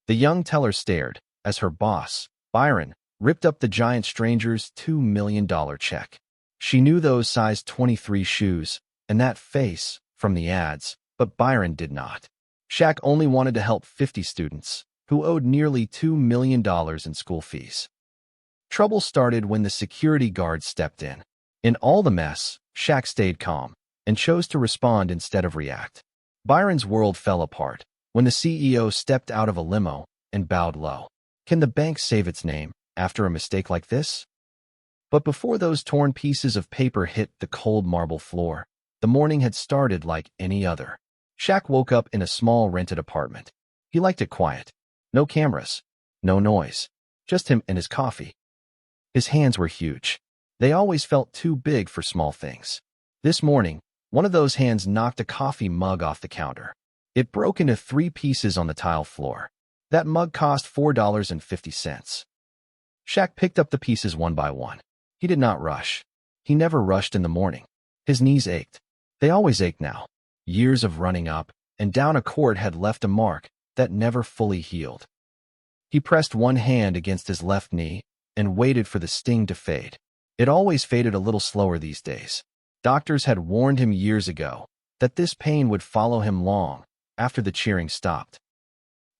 The young teller stared as her boss, Byron, ripped up the giant stranger's $2 million check. She knew those size 23 shoes and that face from the ads, but Byron did not. Shaq only wanted to help 50 students who owed nearly $2 million in school fees. Trouble started when the security guard stepped in. In all the mess, Shaq stayed calm and chose to respond instead of react. Byron's world fell apart when the CEO stepped out of a limo and bowed low. Can the bank save its name after a mistake like this? But before those torn pieces of paper hit the cold marble floor, the morning had started like any other. Shaq woke up in a small rented apartment. He liked it quiet. No cameras, no noise, just him and his coffee. His hands were huge. They always felt too big for small things. This morning, one of those hands knocked a coffee mug off the counter. It broke into 3 pieces on the tile floor. That mug cost $4.50. Shaq picked up the pieces one by one. He did not rush. He never rushed in the morning. His knees ached. They always ached now. Years of running up and down a court had left a mark that never fully healed. He pressed one hand against his left knee and waited for the sting to fade. It always faded a little slower these days. Doctors had warned him years ago that this pain would follow him long after the cheering stopped.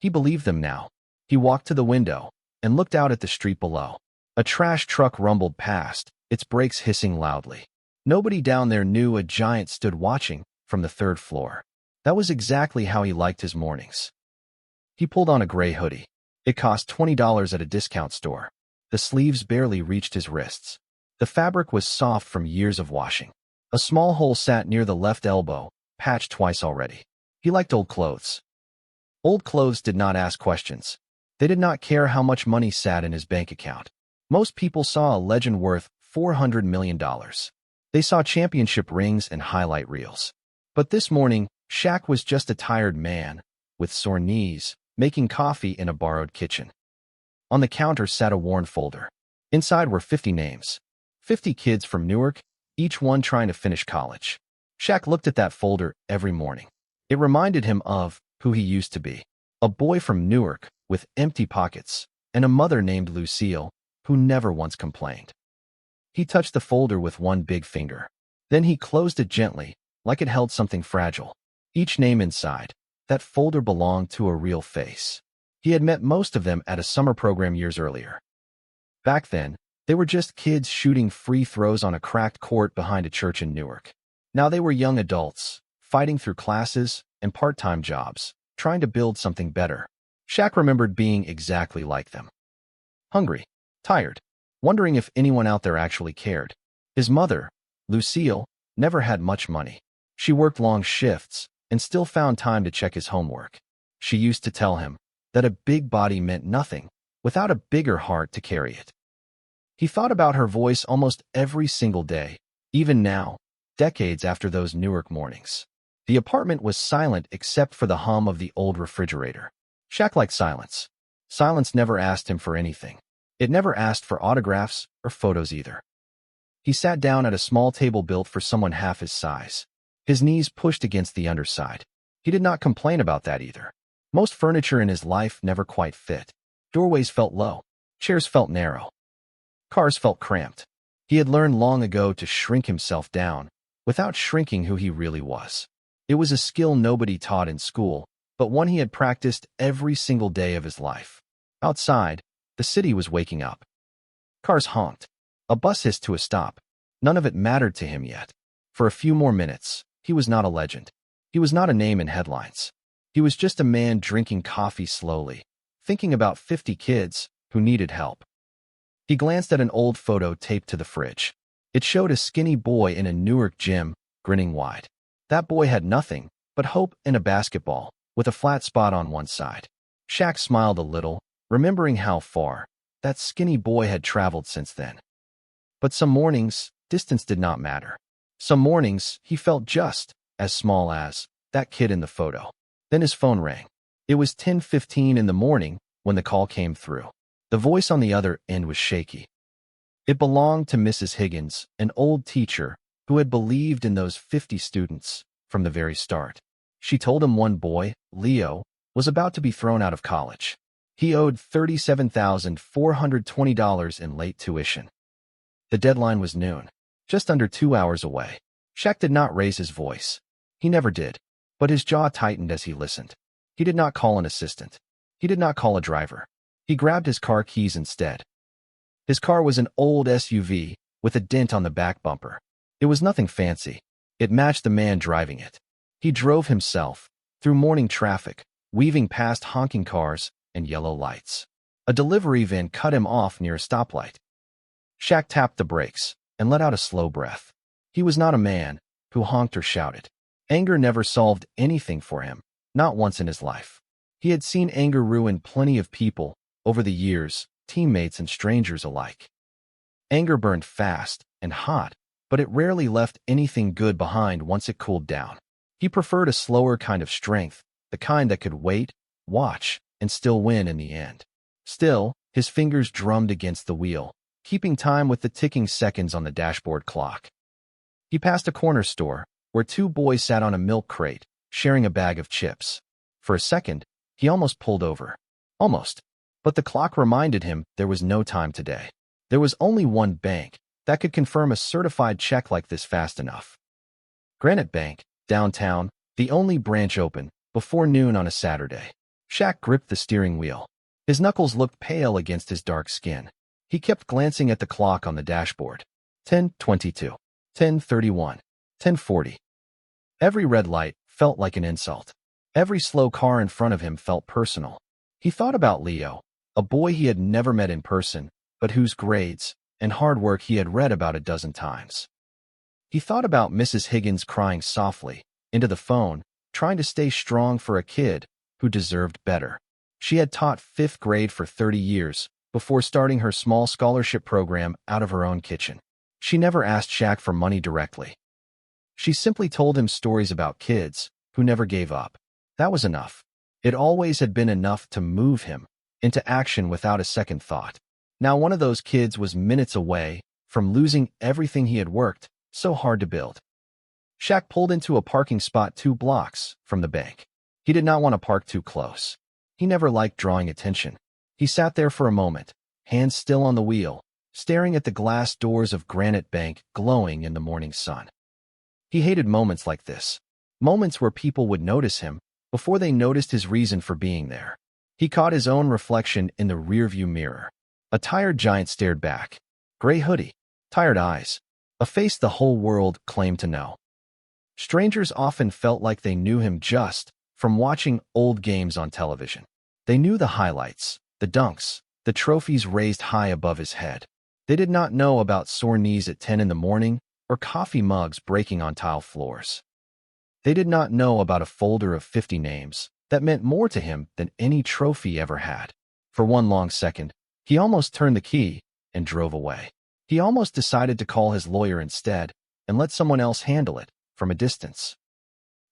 He believed them now. He walked to the window and looked out at the street below. A trash truck rumbled past, its brakes hissing loudly. Nobody down there knew a giant stood watching from the 3rd floor. That was exactly how he liked his mornings. He pulled on a gray hoodie. It cost $20 at a discount store. The sleeves barely reached his wrists. The fabric was soft from years of washing. A small hole sat near the left elbow, patched twice already. He liked old clothes. Old clothes did not ask questions. They did not care how much money sat in his bank account. Most people saw a legend worth $400 million. They saw championship rings and highlight reels. But this morning, Shaq was just a tired man, with sore knees, making coffee in a borrowed kitchen. On the counter sat a worn folder. Inside were 50 names. 50 kids from Newark, each one trying to finish college. Shaq looked at that folder every morning. It reminded him of who he used to be. A boy from Newark with empty pockets and a mother named Lucille who never once complained. He touched the folder with one big finger. Then he closed it gently, like it held something fragile. Each name inside, that folder belonged to a real face. He had met most of them at a summer program years earlier. Back then, they were just kids shooting free throws on a cracked court behind a church in Newark. Now they were young adults, fighting through classes and part-time jobs, trying to build something better. Shaq remembered being exactly like them. Hungry, tired, wondering if anyone out there actually cared. His mother, Lucille, never had much money. She worked long shifts and still found time to check his homework. She used to tell him that a big body meant nothing without a bigger heart to carry it. He thought about her voice almost every single day, even now, decades after those Newark mornings. The apartment was silent except for the hum of the old refrigerator. Shaq liked silence. Silence never asked him for anything. It never asked for autographs or photos either. He sat down at a small table built for someone half his size. His knees pushed against the underside. He did not complain about that either. Most furniture in his life never quite fit. Doorways felt low. Chairs felt narrow. Cars felt cramped. He had learned long ago to shrink himself down without shrinking who he really was. It was a skill nobody taught in school, but one he had practiced every single day of his life. Outside, the city was waking up. Cars honked. A bus hissed to a stop. None of it mattered to him yet. For a few more minutes, he was not a legend. He was not a name in headlines. He was just a man drinking coffee slowly, thinking about 50 kids who needed help. He glanced at an old photo taped to the fridge. It showed a skinny boy in a Newark gym, grinning wide. That boy had nothing but hope and a basketball, with a flat spot on one side. Shaq smiled a little, remembering how far that skinny boy had traveled since then. But some mornings, distance did not matter. Some mornings, he felt just as small as that kid in the photo. Then his phone rang. It was 10:15 in the morning when the call came through. The voice on the other end was shaky. It belonged to Mrs. Higgins, an old teacher who had believed in those 50 students from the very start. She told him one boy, Leo, was about to be thrown out of college. He owed $37,420 in late tuition. The deadline was noon, just under 2 hours away. Shaq did not raise his voice. He never did, but his jaw tightened as he listened. He did not call an assistant. He did not call a driver. He grabbed his car keys instead. His car was an old SUV with a dent on the back bumper. It was nothing fancy. It matched the man driving it. He drove himself through morning traffic, weaving past honking cars and yellow lights. A delivery van cut him off near a stoplight. Shaq tapped the brakes and let out a slow breath. He was not a man who honked or shouted. Anger never solved anything for him, not once in his life. He had seen anger ruin plenty of people over the years, teammates and strangers alike. Anger burned fast and hot, but it rarely left anything good behind once it cooled down. He preferred a slower kind of strength, the kind that could wait, watch, and still win in the end. Still, his fingers drummed against the wheel, keeping time with the ticking seconds on the dashboard clock. He passed a corner store where two boys sat on a milk crate, sharing a bag of chips. For a second, he almost pulled over. Almost. But the clock reminded him there was no time today. There was only one bank that could confirm a certified check like this fast enough. Granite Bank, downtown, the only branch open, before noon on a Saturday. Shaq gripped the steering wheel. His knuckles looked pale against his dark skin. He kept glancing at the clock on the dashboard. 10:22, 10:31, 10:40. Every red light felt like an insult. Every slow car in front of him felt personal. He thought about Leo, a boy he had never met in person, but whose grades and hard work he had read about a dozen times. He thought about Mrs. Higgins crying softly into the phone, trying to stay strong for a kid who deserved better. She had taught 5th grade for 30 years before starting her small scholarship program out of her own kitchen. She never asked Shaq for money directly. She simply told him stories about kids who never gave up. That was enough. It always had been enough to move him into action without a second thought. Now one of those kids was minutes away from losing everything he had worked so hard to build. Shaq pulled into a parking spot 2 blocks from the bank. He did not want to park too close. He never liked drawing attention. He sat there for a moment, hands still on the wheel, staring at the glass doors of Granite Bank glowing in the morning sun. He hated moments like this, moments where people would notice him before they noticed his reason for being there. He caught his own reflection in the rearview mirror. A tired giant stared back. Gray hoodie, tired eyes, a face the whole world claimed to know. Strangers often felt like they knew him just from watching old games on television. They knew the highlights, the dunks, the trophies raised high above his head. They did not know about sore knees at 10 in the morning or coffee mugs breaking on tile floors. They did not know about a folder of 50 names that meant more to him than any trophy ever had. For one long second, he almost turned the key and drove away. He almost decided to call his lawyer instead and let someone else handle it from a distance.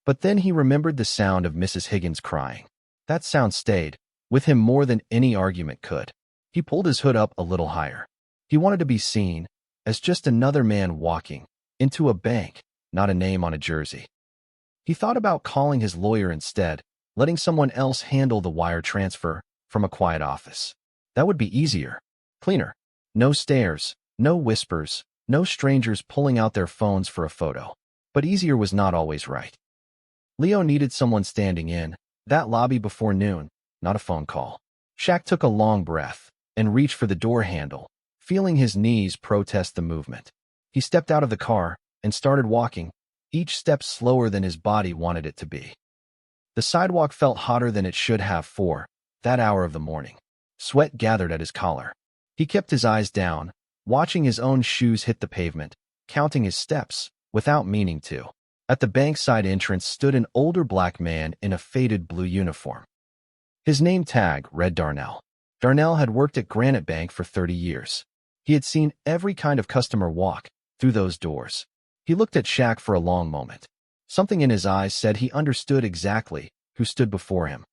But then he remembered the sound of Mrs. Higgins crying. That sound stayed with him more than any argument could. He pulled his hood up a little higher. He wanted to be seen as just another man walking into a bank, not a name on a jersey. He thought about calling his lawyer instead, letting someone else handle the wire transfer from a quiet office. That would be easier, cleaner. No stares, no whispers, no strangers pulling out their phones for a photo. But easier was not always right. Leo needed someone standing in that lobby before noon, not a phone call. Shaq took a long breath and reached for the door handle, feeling his knees protest the movement. He stepped out of the car and started walking, each step slower than his body wanted it to be. The sidewalk felt hotter than it should have for that hour of the morning. Sweat gathered at his collar. He kept his eyes down, watching his own shoes hit the pavement, counting his steps without meaning to. At the bankside entrance stood an older black man in a faded blue uniform. His name tag read Darnell. Darnell had worked at Granite Bank for 30 years. He had seen every kind of customer walk through those doors. He looked at Shaq for a long moment. Something in his eyes said he understood exactly who stood before him.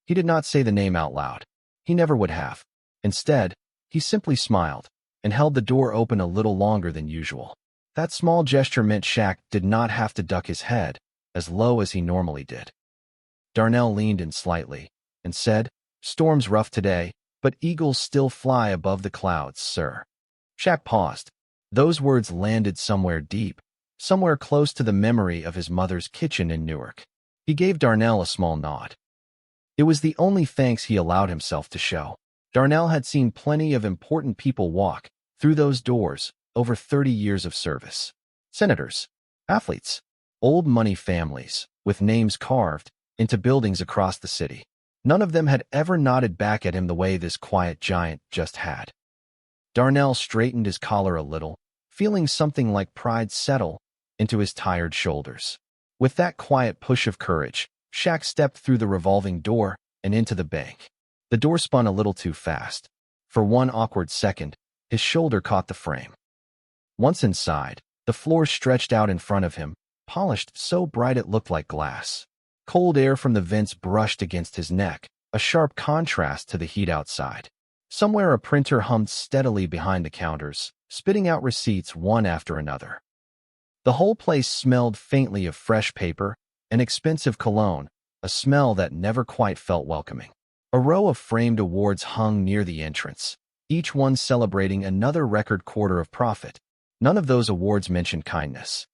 He did not say the name out loud. He never would have. Instead, he simply smiled and held the door open a little longer than usual. That small gesture meant Shaq did not have to duck his head as low as he normally did. Darnell leaned in slightly and said, Storm's rough today, but eagles still fly above the clouds, sir. Shaq paused. Those words landed somewhere deep, somewhere close to the memory of his mother's kitchen in Newark. He gave Darnell a small nod. It was the only thanks he allowed himself to show. Darnell had seen plenty of important people walk through those doors over 30 years of service. Senators, athletes, old money families with names carved into buildings across the city. None of them had ever nodded back at him the way this quiet giant just had. Darnell straightened his collar a little, feeling something like pride settle into his tired shoulders. With that quiet push of courage, Shaq stepped through the revolving door and into the bank. The door spun a little too fast. For one awkward second, his shoulder caught the frame. Once inside, the floor stretched out in front of him, polished so bright it looked like glass. Cold air from the vents brushed against his neck, a sharp contrast to the heat outside. Somewhere a printer hummed steadily behind the counters, spitting out receipts one after another. The whole place smelled faintly of fresh paper and expensive cologne, a smell that never quite felt welcoming. A row of framed awards hung near the entrance, each one celebrating another record quarter of profit. None of those awards mentioned kindness.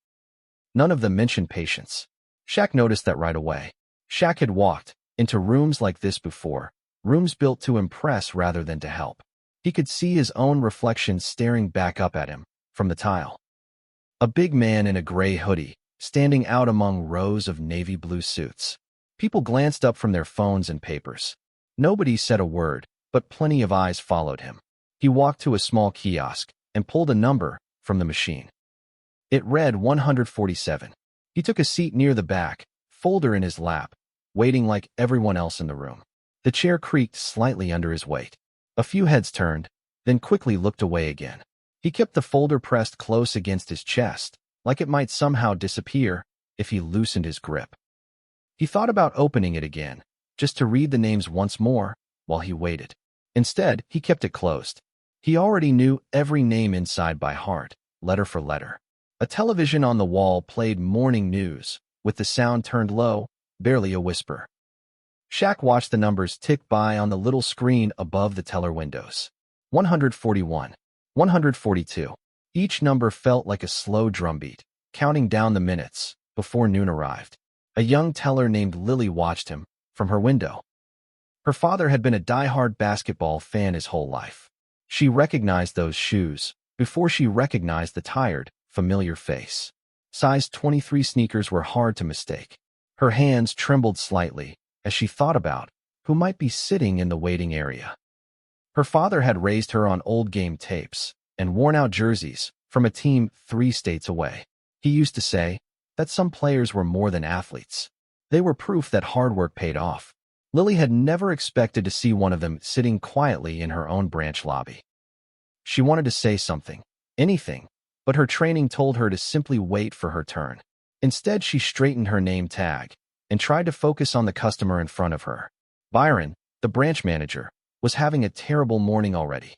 None of them mentioned patience. Shaq noticed that right away. Shaq had walked into rooms like this before, rooms built to impress rather than to help. He could see his own reflection staring back up at him from the tile. A big man in a gray hoodie, standing out among rows of navy blue suits. People glanced up from their phones and papers. Nobody said a word, but plenty of eyes followed him. He walked to a small kiosk and pulled a number from the machine. It read 147. He took a seat near the back, folder in his lap, waiting like everyone else in the room. The chair creaked slightly under his weight. A few heads turned, then quickly looked away again. He kept the folder pressed close against his chest, like it might somehow disappear if he loosened his grip. He thought about opening it again, just to read the names once more while he waited. Instead, he kept it closed. He already knew every name inside by heart, letter for letter. A television on the wall played morning news, with the sound turned low, barely a whisper. Shaq watched the numbers tick by on the little screen above the teller windows. 141. 142. Each number felt like a slow drumbeat, counting down the minutes before noon arrived. A young teller named Lily watched him from her window. Her father had been a die-hard basketball fan his whole life. She recognized those shoes before she recognized the tired, familiar face. Size 23 sneakers were hard to mistake. Her hands trembled slightly as she thought about who might be sitting in the waiting area. Her father had raised her on old game tapes and worn-out jerseys from a team 3 states away. He used to say that some players were more than athletes. They were proof that hard work paid off. Lily had never expected to see one of them sitting quietly in her own branch lobby. She wanted to say something, anything, but her training told her to simply wait for her turn. Instead, she straightened her name tag and tried to focus on the customer in front of her. Byron, the branch manager, was having a terrible morning already.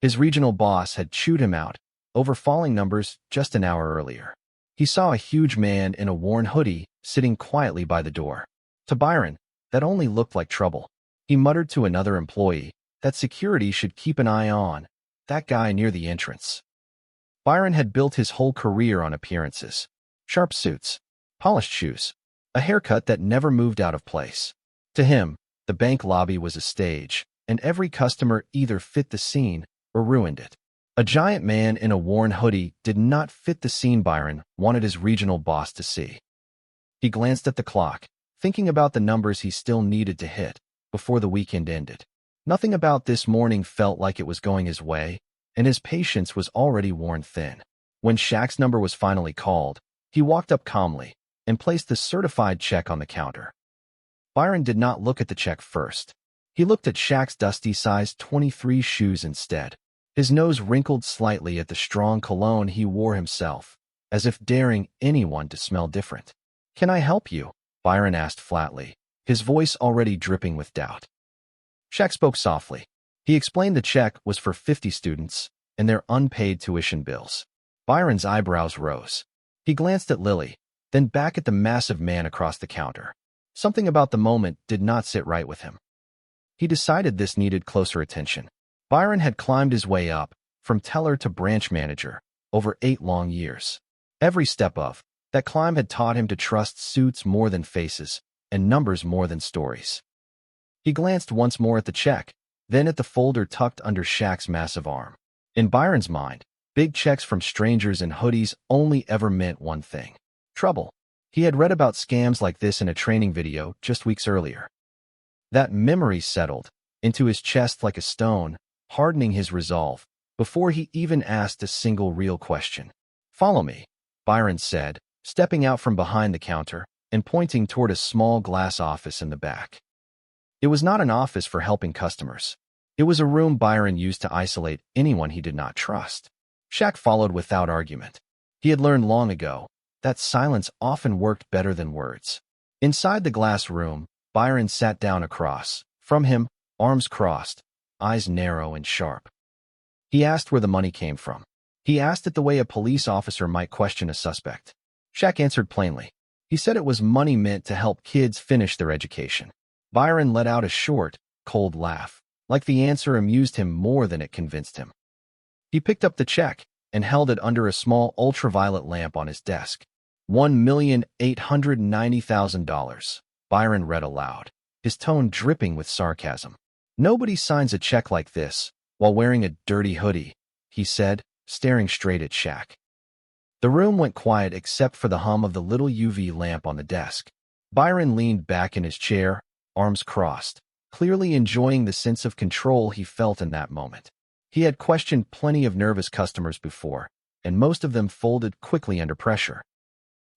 His regional boss had chewed him out over falling numbers just an hour earlier. He saw a huge man in a worn hoodie sitting quietly by the door. To Byron, that only looked like trouble. He muttered to another employee that security should keep an eye on that guy near the entrance. Byron had built his whole career on appearances. Sharp suits, polished shoes, a haircut that never moved out of place. To him, the bank lobby was a stage, and every customer either fit the scene or ruined it. A giant man in a worn hoodie did not fit the scene Byron wanted his regional boss to see. He glanced at the clock, thinking about the numbers he still needed to hit before the weekend ended. Nothing about this morning felt like it was going his way, and his patience was already worn thin. When Shaq's number was finally called, he walked up calmly and placed the certified check on the counter. Byron did not look at the check first. He looked at Shaq's dusty size 23 shoes instead. His nose wrinkled slightly at the strong cologne he wore himself, as if daring anyone to smell different. "Can I help you?" Byron asked flatly, his voice already dripping with doubt. Shaq spoke softly. He explained the check was for 50 students and their unpaid tuition bills. Byron's eyebrows rose. He glanced at Lily, then back at the massive man across the counter. Something about the moment did not sit right with him. He decided this needed closer attention. Byron had climbed his way up, from teller to branch manager, over 8 long years. Every step of that climb had taught him to trust suits more than faces, and numbers more than stories. He glanced once more at the check, then at the folder tucked under Shaq's massive arm. In Byron's mind, big checks from strangers and hoodies only ever meant one thing: trouble. He had read about scams like this in a training video just weeks earlier. That memory settled into his chest like a stone, hardening his resolve before he even asked a single real question. "Follow me," Byron said, stepping out from behind the counter and pointing toward a small glass office in the back. It was not an office for helping customers. It was a room Byron used to isolate anyone he did not trust. Shaq followed without argument. He had learned long ago that silence often worked better than words. Inside the glass room, Byron sat down across from him, arms crossed, eyes narrow and sharp. He asked where the money came from. He asked it the way a police officer might question a suspect. Shaq answered plainly. He said it was money meant to help kids finish their education. Byron let out a short, cold laugh, like the answer amused him more than it convinced him. He picked up the check and held it under a small ultraviolet lamp on his desk. $1,890,000, Byron read aloud, his tone dripping with sarcasm. "Nobody signs a check like this while wearing a dirty hoodie," he said, staring straight at Shaq. The room went quiet except for the hum of the little UV lamp on the desk. Byron leaned back in his chair, arms crossed, clearly enjoying the sense of control he felt in that moment. He had questioned plenty of nervous customers before, and most of them folded quickly under pressure.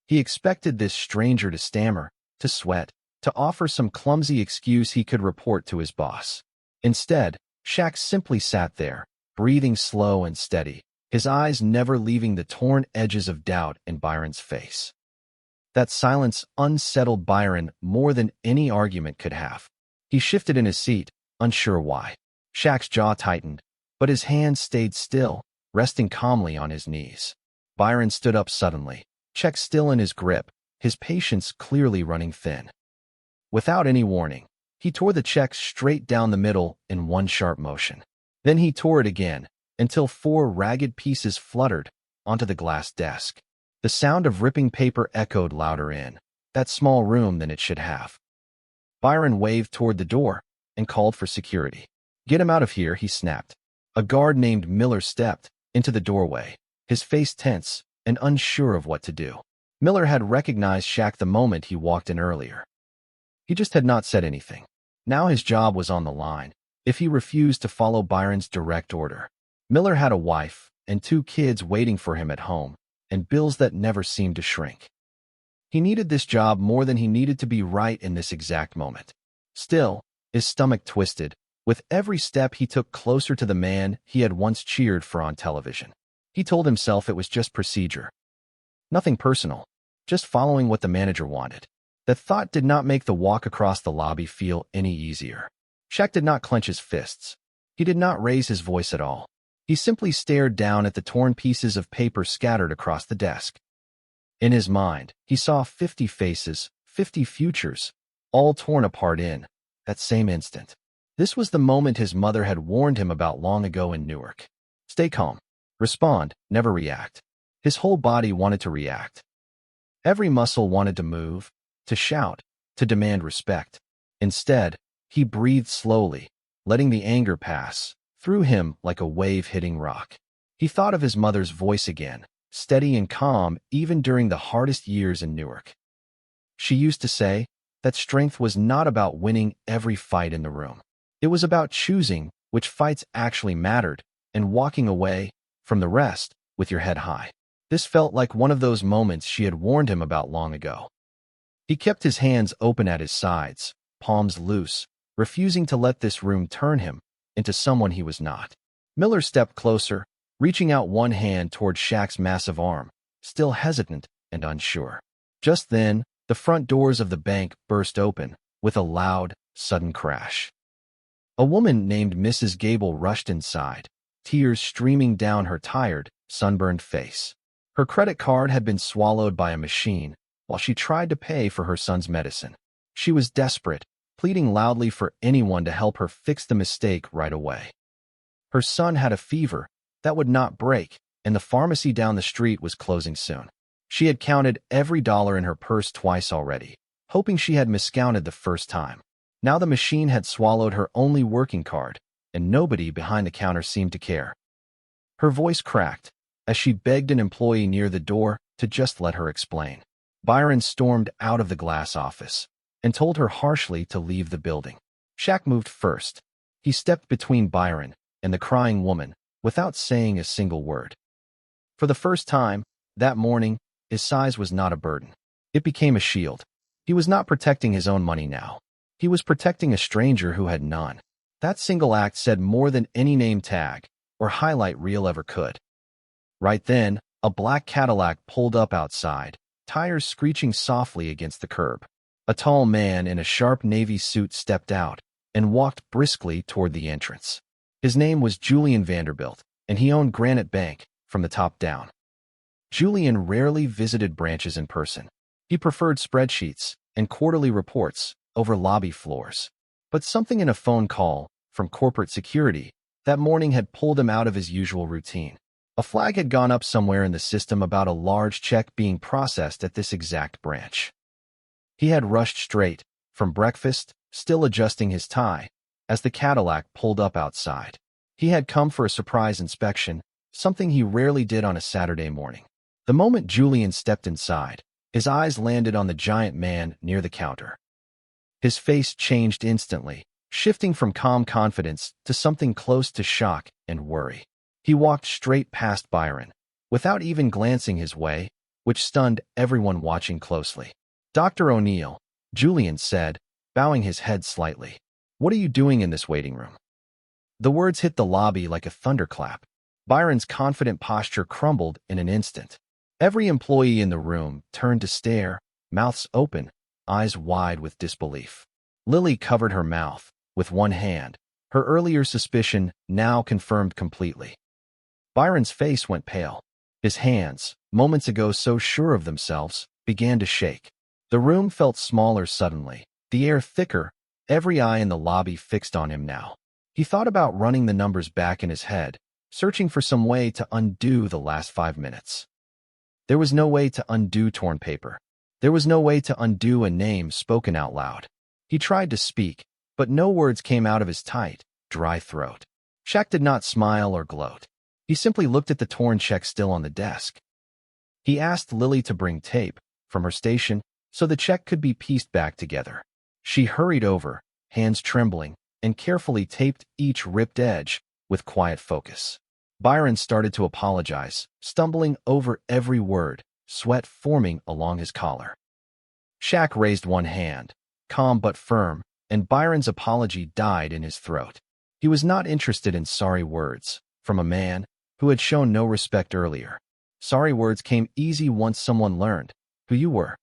He expected this stranger to stammer, to sweat, to offer some clumsy excuse he could report to his boss. Instead, Shaq simply sat there, breathing slow and steady, his eyes never leaving the torn edges of doubt in Byron's face. That silence unsettled Byron more than any argument could have. He shifted in his seat, unsure why. Shaq's jaw tightened, but his hands stayed still, resting calmly on his knees. Byron stood up suddenly, check still in his grip, his patience clearly running thin. Without any warning, he tore the check straight down the middle in one sharp motion. Then he tore it again, until 4 ragged pieces fluttered onto the glass desk. The sound of ripping paper echoed louder in that small room than it should have. Byron waved toward the door and called for security. "Get him out of here," he snapped. A guard named Miller stepped into the doorway, his face tense and unsure of what to do. Miller had recognized Shaq the moment he walked in earlier. He just had not said anything. Now his job was on the line if he refused to follow Byron's direct order. Miller had a wife and 2 kids waiting for him at home, and bills that never seemed to shrink. He needed this job more than he needed to be right in this exact moment. Still, his stomach twisted with every step he took closer to the man he had once cheered for on television. He told himself it was just procedure. Nothing personal, just following what the manager wanted. That thought did not make the walk across the lobby feel any easier. Shaq did not clench his fists. He did not raise his voice at all. He simply stared down at the torn pieces of paper scattered across the desk. In his mind, he saw 50 faces, 50 futures, all torn apart in that same instant. This was the moment his mother had warned him about long ago in Newark. Stay calm. Respond, never react. His whole body wanted to react. Every muscle wanted to move, to shout, to demand respect. Instead, he breathed slowly, letting the anger pass through him like a wave hitting rock. He thought of his mother's voice again, steady and calm even during the hardest years in Newark. She used to say that strength was not about winning every fight in the room. It was about choosing which fights actually mattered and walking away from the rest with your head high. This felt like one of those moments she had warned him about long ago. He kept his hands open at his sides, palms loose, refusing to let this room turn him into someone he was not. Miller stepped closer, reaching out one hand toward Shaq's massive arm, still hesitant and unsure. Just then, the front doors of the bank burst open with a loud, sudden crash. A woman named Mrs. Gable rushed inside, tears streaming down her tired, sunburned face. Her credit card had been swallowed by a machine while she tried to pay for her son's medicine. She was desperate, pleading loudly for anyone to help her fix the mistake right away. Her son had a fever that would not break, and the pharmacy down the street was closing soon. She had counted every dollar in her purse twice already, hoping she had miscounted the first time. Now the machine had swallowed her only working card, and nobody behind the counter seemed to care. Her voice cracked as she begged an employee near the door to just let her explain. Byron stormed out of the glass office and told her harshly to leave the building. Shaq moved first. He stepped between Byron and the crying woman without saying a single word. For the first time that morning, his size was not a burden. It became a shield. He was not protecting his own money now. He was protecting a stranger who had none. That single act said more than any name tag or highlight reel ever could. Right then, a black Cadillac pulled up outside, tires screeching softly against the curb. A tall man in a sharp navy suit stepped out and walked briskly toward the entrance. His name was Julian Vanderbilt, and he owned Granite Bank from the top down. Julian rarely visited branches in person. He preferred spreadsheets and quarterly reports over lobby floors. But something in a phone call from corporate security that morning had pulled him out of his usual routine. A flag had gone up somewhere in the system about a large check being processed at this exact branch. He had rushed straight from breakfast, still adjusting his tie, as the Cadillac pulled up outside. He had come for a surprise inspection, something he rarely did on a Saturday morning. The moment Julian stepped inside, his eyes landed on the giant man near the counter. His face changed instantly, shifting from calm confidence to something close to shock and worry. He walked straight past Byron, without even glancing his way, which stunned everyone watching closely. "Dr. O'Neill," Julian said, bowing his head slightly. "What are you doing in this waiting room?" The words hit the lobby like a thunderclap. Byron's confident posture crumbled in an instant. Every employee in the room turned to stare, mouths open, eyes wide with disbelief. Lily covered her mouth with one hand, her earlier suspicion now confirmed completely. Byron's face went pale. His hands, moments ago so sure of themselves, began to shake. The room felt smaller suddenly, the air thicker, every eye in the lobby fixed on him now. He thought about running the numbers back in his head, searching for some way to undo the last 5 minutes. There was no way to undo torn paper. There was no way to undo a name spoken out loud. He tried to speak, but no words came out of his tight, dry throat. Shaq did not smile or gloat. He simply looked at the torn check still on the desk. He asked Lily to bring tape from her station so the check could be pieced back together. She hurried over, hands trembling, and carefully taped each ripped edge with quiet focus. Byron started to apologize, stumbling over every word, sweat forming along his collar. Shaq raised one hand, calm but firm, and Byron's apology died in his throat. He was not interested in sorry words from a man who had shown no respect earlier. Sorry words came easy once someone learned who you were.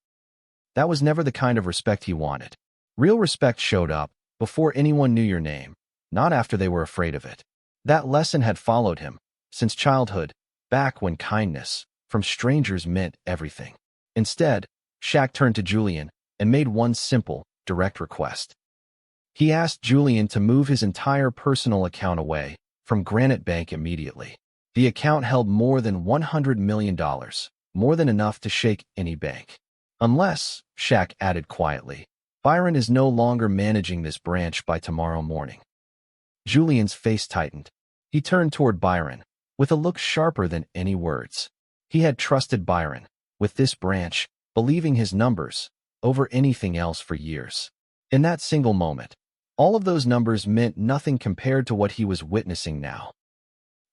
That was never the kind of respect he wanted. Real respect showed up before anyone knew your name, not after they were afraid of it. That lesson had followed him since childhood, back when kindness from strangers meant everything. Instead, Shaq turned to Julian and made one simple, direct request. He asked Julian to move his entire personal account away from Granite Bank immediately. The account held more than $100 million, more than enough to shake any bank. Unless, Shaq added quietly, Byron is no longer managing this branch by tomorrow morning. Julian's face tightened. He turned toward Byron, with a look sharper than any words. He had trusted Byron, with this branch, believing his numbers, over anything else for years. In that single moment, all of those numbers meant nothing compared to what he was witnessing now.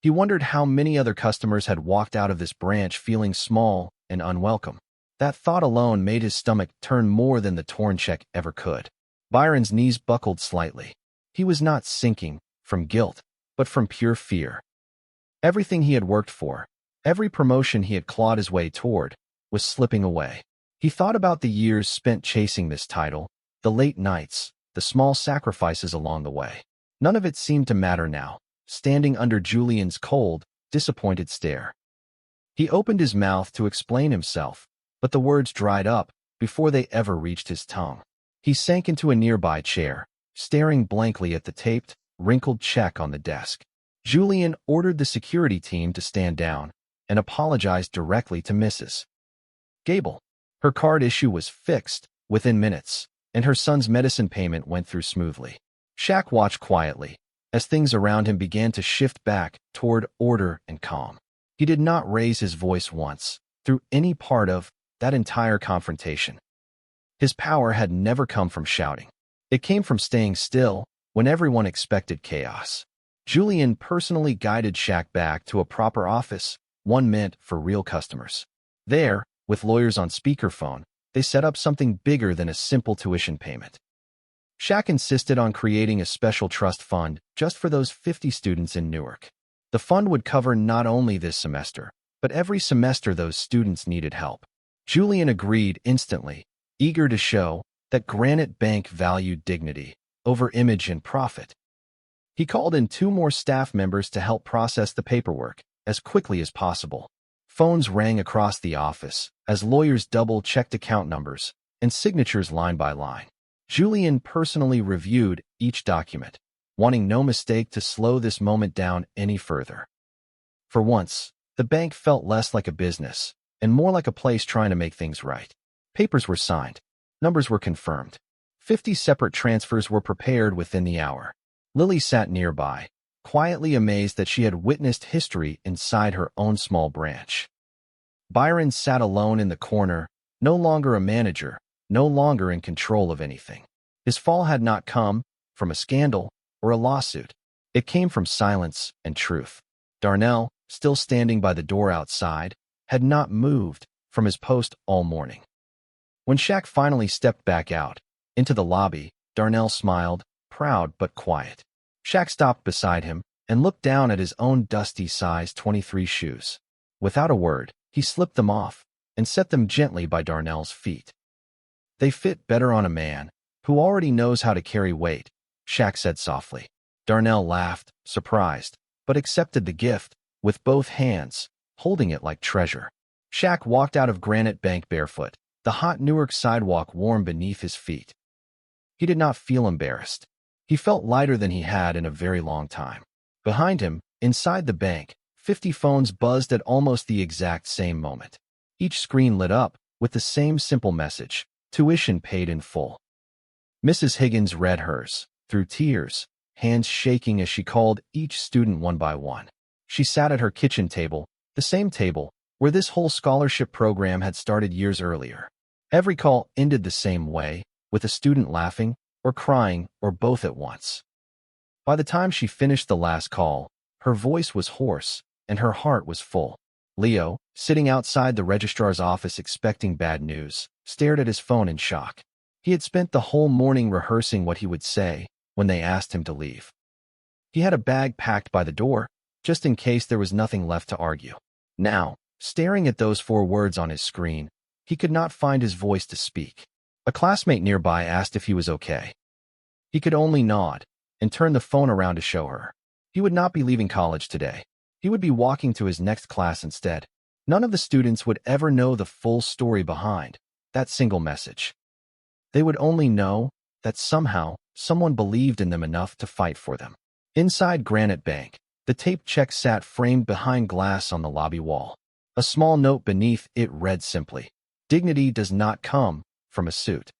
He wondered how many other customers had walked out of this branch feeling small and unwelcome. That thought alone made his stomach turn more than the torn check ever could. Byron's knees buckled slightly. He was not sinking from guilt, but from pure fear. Everything he had worked for, every promotion he had clawed his way toward, was slipping away. He thought about the years spent chasing this title, the late nights, the small sacrifices along the way. None of it seemed to matter now, standing under Julian's cold, disappointed stare. He opened his mouth to explain himself, but the words dried up before they ever reached his tongue. He sank into a nearby chair, staring blankly at the taped, wrinkled check on the desk. Julian ordered the security team to stand down and apologized directly to Mrs. Gable. Her card issue was fixed within minutes, and her son's medicine payment went through smoothly. Shaq watched quietly as things around him began to shift back toward order and calm. He did not raise his voice once through any part of that entire confrontation. His power had never come from shouting. It came from staying still when everyone expected chaos. Julian personally guided Shaq back to a proper office, one meant for real customers. There, with lawyers on speakerphone, they set up something bigger than a simple tuition payment. Shaq insisted on creating a special trust fund just for those 50 students in Newark. The fund would cover not only this semester, but every semester those students needed help. Julian agreed instantly, eager to show that Granite Bank valued dignity over image and profit. He called in 2 more staff members to help process the paperwork as quickly as possible. Phones rang across the office as lawyers double-checked account numbers and signatures line by line. Julian personally reviewed each document, wanting no mistake to slow this moment down any further. For once, the bank felt less like a business and more like a place trying to make things right. Papers were signed. Numbers were confirmed. 50 separate transfers were prepared within the hour. Lily sat nearby, quietly amazed that she had witnessed history inside her own small branch. Byron sat alone in the corner, no longer a manager, no longer in control of anything. His fall had not come from a scandal or a lawsuit. It came from silence and truth. Darnell, still standing by the door outside, had not moved from his post all morning. When Shaq finally stepped back out into the lobby, Darnell smiled, proud but quiet. Shaq stopped beside him and looked down at his own dusty size 23 shoes. Without a word, he slipped them off and set them gently by Darnell's feet. They fit better on a man who already knows how to carry weight, Shaq said softly. Darnell laughed, surprised, but accepted the gift with both hands, holding it like treasure. Shaq walked out of Granite Bank barefoot, the hot Newark sidewalk warm beneath his feet. He did not feel embarrassed. He felt lighter than he had in a very long time. Behind him, inside the bank, 50 phones buzzed at almost the exact same moment. Each screen lit up with the same simple message: tuition paid in full. Mrs. Higgins read hers, through tears, hands shaking as she called each student one by one. She sat at her kitchen table, the same table where this whole scholarship program had started years earlier. Every call ended the same way, with a student laughing or crying or both at once. By the time she finished the last call, her voice was hoarse and her heart was full. Leo, sitting outside the registrar's office expecting bad news, stared at his phone in shock. He had spent the whole morning rehearsing what he would say when they asked him to leave. He had a bag packed by the door, just in case there was nothing left to argue. Now, staring at those 4 words on his screen, he could not find his voice to speak. A classmate nearby asked if he was okay. He could only nod and turn the phone around to show her. He would not be leaving college today. He would be walking to his next class instead. None of the students would ever know the full story behind that single message. They would only know that somehow someone believed in them enough to fight for them. Inside Granite Bank, the taped check sat framed behind glass on the lobby wall. A small note beneath it read simply, "Dignity does not come from a suit."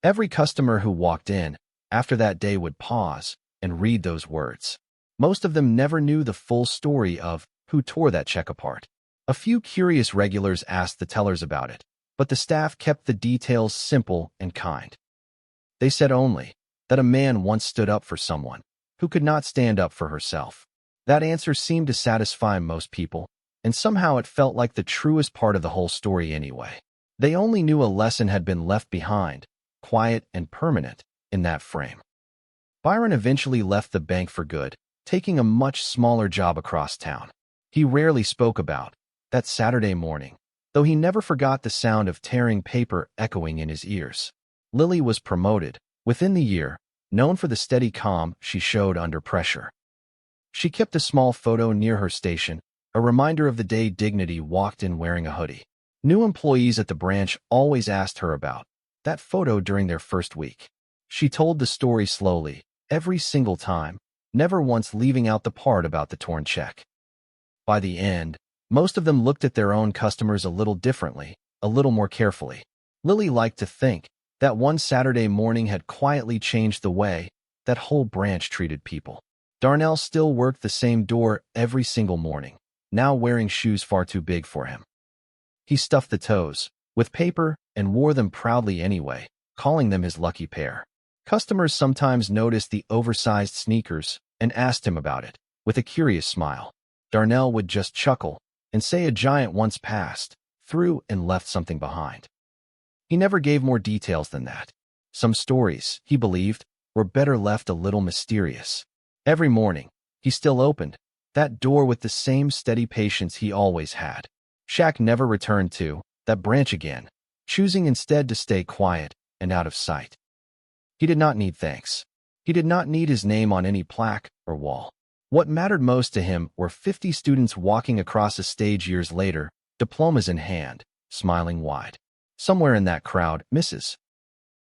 Every customer who walked in after that day would pause and read those words. Most of them never knew the full story of who tore that check apart. A few curious regulars asked the tellers about it, but the staff kept the details simple and kind. They said only that a man once stood up for someone who could not stand up for herself. That answer seemed to satisfy most people, and somehow it felt like the truest part of the whole story anyway. They only knew a lesson had been left behind, quiet and permanent, in that frame. Byron eventually left the bank for good, taking a much smaller job across town. He rarely spoke about that Saturday morning, though he never forgot the sound of tearing paper echoing in his ears. Lily was promoted within the year, known for the steady calm she showed under pressure. She kept a small photo near her station, a reminder of the day Dignity walked in wearing a hoodie. New employees at the branch always asked her about that photo during their first week. She told the story slowly, every single time, never once leaving out the part about the torn check. By the end, most of them looked at their own customers a little differently, a little more carefully. Lily liked to think that one Saturday morning had quietly changed the way that whole branch treated people. Darnell still worked the same door every single morning, now wearing shoes far too big for him. He stuffed the toes with paper and wore them proudly anyway, calling them his lucky pair. Customers sometimes noticed the oversized sneakers and asked him about it, with a curious smile. Darnell would just chuckle and say a giant once passed through and left something behind. He never gave more details than that. Some stories, he believed, were better left a little mysterious. Every morning, he still opened that door with the same steady patience he always had. Shaq never returned to that branch again, choosing instead to stay quiet and out of sight. He did not need thanks. He did not need his name on any plaque or wall. What mattered most to him were 50 students walking across a stage years later, diplomas in hand, smiling wide. Somewhere in that crowd, Mrs.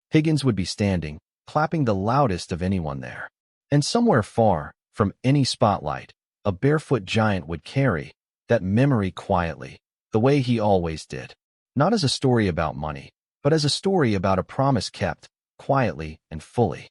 Higgins would be standing, clapping the loudest of anyone there. And somewhere far from any spotlight, a barefoot giant would carry that memory quietly, the way he always did. Not as a story about money, but as a story about a promise kept, quietly and fully.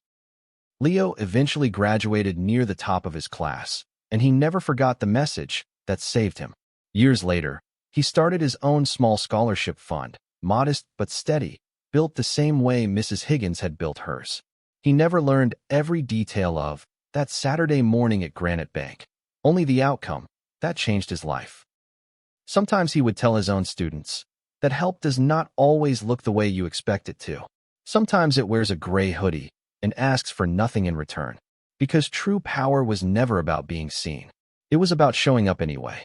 Leo eventually graduated near the top of his class, and he never forgot the message that saved him. Years later, he started his own small scholarship fund, modest but steady, built the same way Mrs. Higgins had built hers. He never learned every detail of that Saturday morning at Granite Bank, only the outcome that changed his life. Sometimes he would tell his own students that help does not always look the way you expect it to. Sometimes it wears a gray hoodie and asks for nothing in return, because true power was never about being seen. It was about showing up anyway.